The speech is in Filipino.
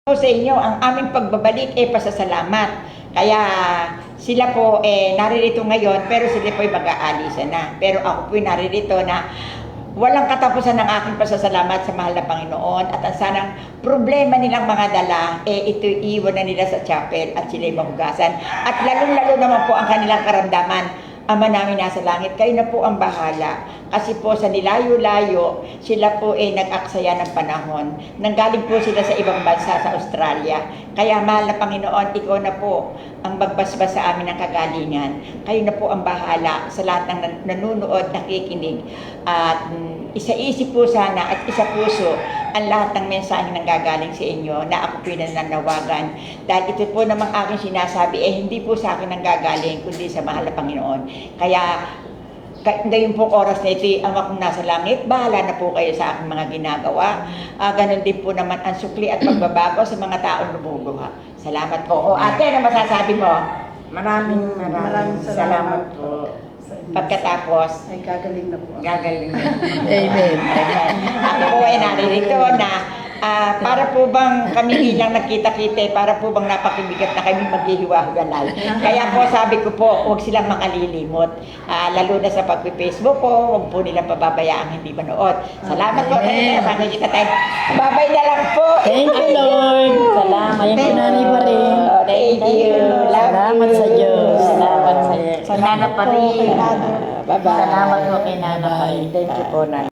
po sa inyo ang aming pagbabalik pasasalamat. Kaya sila po naririto ngayon pero sila po mag-aalisa na. Pero ako po naririto na walang katapusan ng aking pasasalamat sa mahal na Panginoon at ang sanang problema nilang mga dala ito iwan na nila sa chapel at sila'y mahugasan. At lalong-lalo naman po ang kanilang karamdaman. Ama namin nasa langit, kayo na po ang bahala. Kasi po sa nilayo-layo, sila po nag-aksaya ng panahon. Nanggaling po sila sa ibang bansa, sa Australia. Kaya mahal na Panginoon, ikaw na po ang magbasbas sa amin ng kagalingan. Kayo na po ang bahala sa lahat ng nanunood, nakikinig. At isa-isip po sana at isa puso ang lahat ng mensahe nang gagaling sa inyo na ako po nananawagan. Dahil ito po namang aking sinasabi, hindi po sa akin nang gagaling, kundi sa mahal na Panginoon. Kaya ngayon pong oras na ito, ang akong nasa langit, bahala na po kayo sa aking mga ginagawa. Ganon din po naman ang sukli at pagbabago sa mga taong lumuluha. Salamat po. O ate, ano masasabi mo? Maraming salamat po. Pagkatapos, ay gagaling na po. gagaling na. Amen. Ako po ay naririto na para po bang kami ilang nagkita-kita, para po bang napakibigat na kami maghihiwa-hiwalay. Kaya po sabi ko po, huwag silang makalilimot. Lalo na sa pag-Facebook po, huwag po nilang pababayaang hindi manood. Salamat po. Babay na lang po. Thank you, Lord. Salamat. Thank you, Nanay pa rin. Thank you. Salamat sa Diyos. Salamat sa Salamat pa rin. Bye-bye. Salamat po kay Nanay. Thank you po, Nanay.